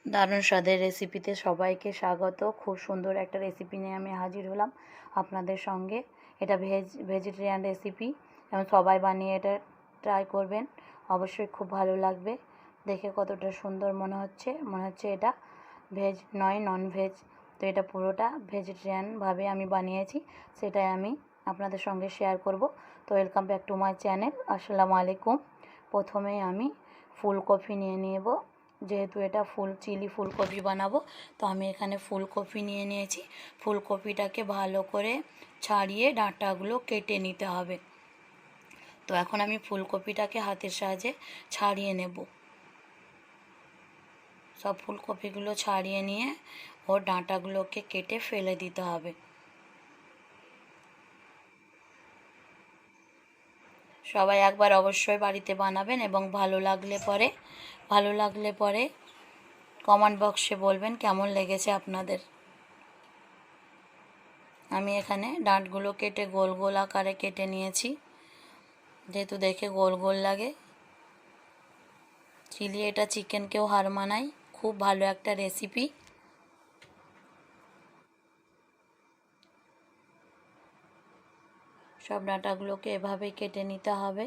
দারুণ স্বাদের রেসিপিতে সবাইকে স্বাগত। খুব সুন্দর একটা রেসিপি নিয়ে আমি হাজির হলাম আপনাদের সঙ্গে। এটা ভেজিটেরিয়ান রেসিপি এবং সবাই বানিয়ে এটা ট্রাই করবেন, অবশ্যই খুব ভালো লাগবে। দেখে কতটা সুন্দর মনে হচ্ছে এটা ভেজ নয়, নন ভেজ। তো এটা পুরোটা ভেজিটেরিয়ানভাবে আমি বানিয়েছি, সেটাই আমি আপনাদের সঙ্গে শেয়ার করব। তো welcome back to my channel. আসসালামু আলাইকুম। প্রথমেই আমি ফুলকপি নিয়ে নেব, যেহেতু এটা চিলি ফুলকপি বানাবো। তো আমি এখানে ফুলকপি নিয়ে নিয়েছি। ফুলকপিটাকে ভালো করে ছাড়িয়ে ডাঁটাগুলো কেটে নিতে হবে। তো এখন আমি ফুলকপিটাকে হাতের সাহায্যে ছাড়িয়ে নেব। সব ফুলকপিগুলো ছাড়িয়ে নিয়ে ওর ডাঁটাগুলোকে কেটে ফেলে দিতে হবে। সবাই একবার অবশ্যই বাড়িতে বানাবেন এবং ভালো লাগলে পরে কমেন্ট বক্সে বলবেন কেমন লেগেছে আপনাদের। আমি এখানে ডাঁটগুলো কেটে গোল গোল আকারে কেটে নিয়েছি, যেহেতু দেখে গোল গোল লাগে। চিলি এটা চিকেনকেও হার মানায়, খুব ভালো একটা রেসিপি। সব ডাঁটাগুলোকে এভাবেই কেটে নিতে হবে।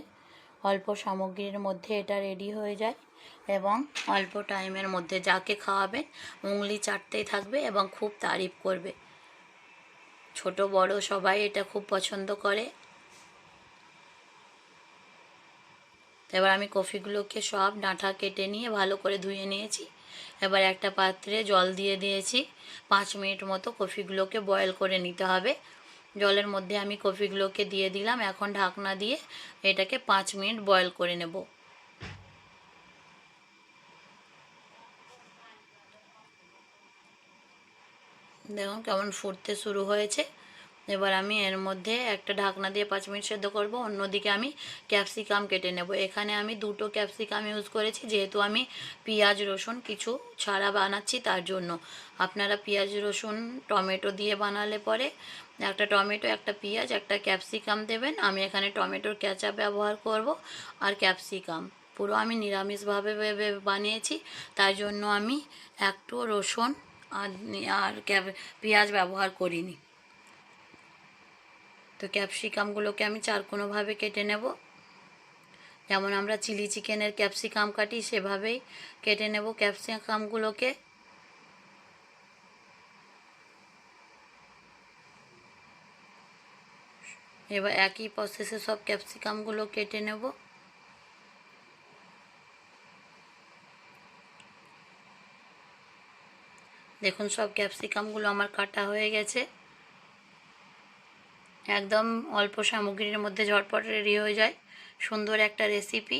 অল্প সামগ্রীর মধ্যে এটা রেডি হয়ে যায় এবং অল্প টাইমের মধ্যে যাকে খাওয়াবেন উংলি চাটতেই থাকবে এবং খুব তারিফ করবে। ছোট বড় সবাই এটা খুব পছন্দ করে। এবার আমি কফিগুলোকে সব ডাঁটা কেটে নিয়ে ভালো করে ধুয়ে নিয়েছি। এবার একটা পাত্রে জল দিয়ে দিয়েছি। 5 মিনিট মতো কফিগুলোকে বয়েল করে নিতে হবে। জলের মধ্যে আমি কফিগুলোকে দিয়ে দিলাম। এখন ঢাকনা দিয়ে এটাকে 5 মিনিট বয়েল করে নেব। দেখুন কেমন ফুটতে শুরু হয়েছে। এবার আমি এর মধ্যে একটা ঢাকনা দিয়ে 5 মিনিট সেদ্ধ করব। অন্যদিকে আমি ক্যাপসিকাম কেটে নেব। এখানে আমি 2টো ক্যাপসিকাম ইউজ করেছি, যেহেতু আমি পেঁয়াজ রসুন কিছু ছাড়া বানাচ্ছি তার জন্য। আপনারা পেঁয়াজ রসুন টমেটো দিয়ে বানালে পরে একটা টমেটো, একটা পেঁয়াজ, একটা ক্যাপসিকাম দেবেন। আমি এখানে টমেটোর কেঁচা ব্যবহার করব আর ক্যাপসিকাম পুরো আমি নিরামিষভাবে বানিয়েছি, তাই জন্য আমি একটু রসুন আর পেঁয়াজ ব্যবহার করিনি। তো ক্যাপসিকামগুলোকে আমি চারকোনোভাবে কেটে নেব, যেমন আমরা চিলি চিকেনের ক্যাপসিকাম কাটি সেভাবেই কেটে নেব ক্যাপসিকামগুলোকে। এবার একই প্রসেসে সব ক্যাপসিকামগুলো কেটে নেব। দেখুন সব ক্যাপসিকামগুলো আমার কাটা হয়ে গেছে। একদম অল্প সামগ্রীর মধ্যে ঝটপট রেডি হয়ে যায় সুন্দর একটা রেসিপি।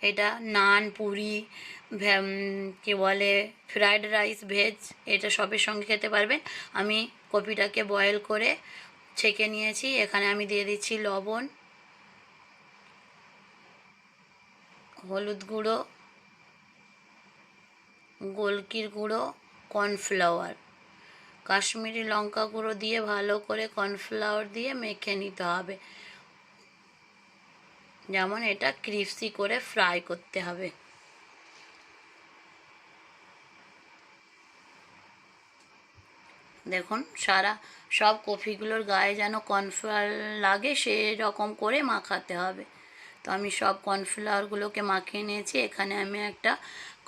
এটা নান, পুরি, কী বলে ফ্রায়েড রাইস, ভেজ, এটা সবের সঙ্গে খেতে পারবেন। আমি কপিটাকে বয়েল করে ছেঁকে নিয়েছি। এখানে আমি দিয়ে দিচ্ছি লবণ, হলুদ গুঁড়ো, গোলকির গুঁড়ো, কর্নফ্লাওয়ার, কাশ্মীরি লঙ্কা গুঁড়ো দিয়ে ভালো করে কর্নফ্লাওয়ার দিয়ে মেখে নিতে হবে। যেমন এটা ক্রিস্পি করে ফ্রাই করতে হবে। দেখুন সব কফিগুলোর গায়ে যেন কর্নফ্লাওয়ার লাগে সেরকম করে মাখাতে হবে। তো আমি সব কর্নফ্লাওয়ারগুলোকে মাখিয়ে নিয়েছি। এখানে আমি একটা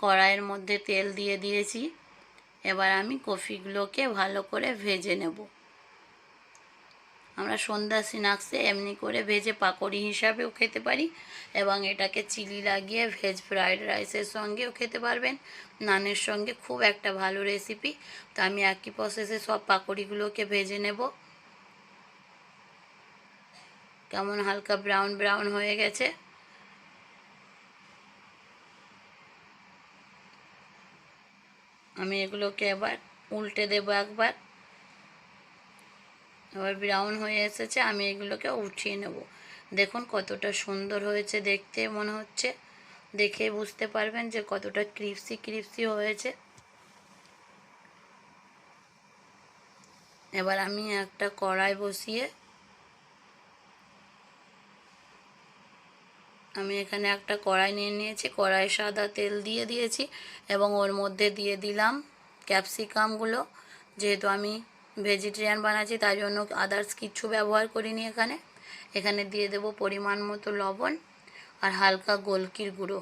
কড়াইয়ের মধ্যে তেল দিয়ে দিয়েছি। এবার আমি কফিগুলোকে ভালো করে ভেজে নেব। আমরা সন্ধ্যা স্ন্যাক্সে এমনি করে ভেজে পাকোড়ি হিসাবেও খেতে পারি এবং এটাকে চিলি লাগিয়ে ভেজ ফ্রায়েড রাইসের সঙ্গেও খেতে পারবেন, নানের সঙ্গে। খুব একটা ভালো রেসিপি। তো আমি একই প্রসেসে সব পাকোড়িগুলোকে ভেজে নেব। কেমন হালকা ব্রাউন ব্রাউন হয়ে গেছে। আমি এগুলোকে এবার উল্টে দেবো একবার। এবার ব্রাউন হয়ে এসেছে, আমি এগুলোকে উঠিয়ে নেব। দেখুন কতটা সুন্দর হয়েছে দেখতে, মনে হচ্ছে দেখে বুঝতে পারবেন যে কতটা ক্রিস্পি ক্রিস্পি হয়েছে। এবার আমি একটা কড়াই বসিয়ে আমি এখানে একটা কড়াই নিয়ে নিয়েছি, কড়াই সাদা তেল দিয়ে দিয়েছি এবং ওর মধ্যে দিয়ে দিলাম ক্যাপসিকামগুলো। যেহেতু আমি ভেজিটেরিয়ান বানাচ্ছি তাই জন্য আদার্স কিচ্ছু ব্যবহার করিনি এখানে। এখানে দিয়ে দেব পরিমাণ মতো লবণ আর হালকা গোলকির গুঁড়ো।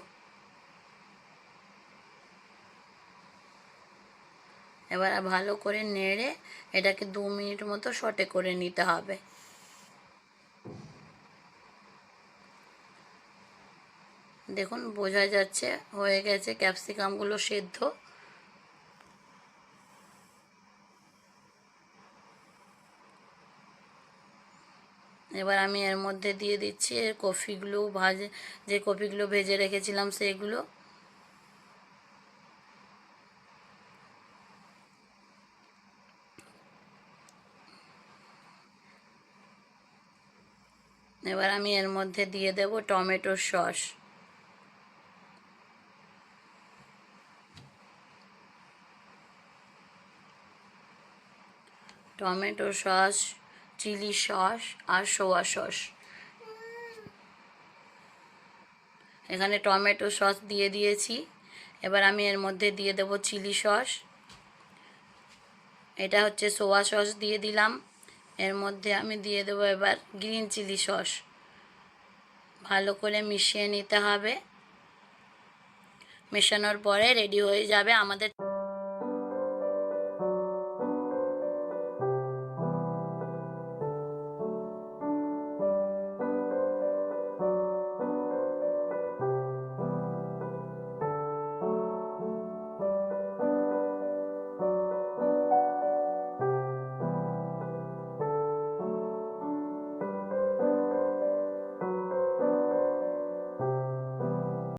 এবার ভালো করে নেড়ে এটাকে 2 মিনিট মতো সটে করে নিতে হবে। দেখুন বোঝা যাচ্ছে হয়ে গেছে ক্যাপসিকামগুলো সেদ্ধ। এবার আমি এর মধ্যে দিয়ে দিচ্ছি কপিগুলো, যে কপিগুলো ভেজে রেখেছিলাম সেগুলো। এবার আমি এর মধ্যে দিয়ে দেব টমেটোর sauce. Tomato sauce, chili sauce আর সোয়া সস। এখানে টমেটো সস দিয়ে দিয়েছি। এবার আমি এর মধ্যে দিয়ে দেব চিলি সস। এটা হচ্ছে সোয়া সস দিয়ে দিলাম। এর মধ্যে আমি দিয়ে দেবো এবার গ্রিন চিলি সস। ভালো করে মিশিয়ে নিতে হবে। মেশানোর পরে রেডি হয়ে যাবে আমাদের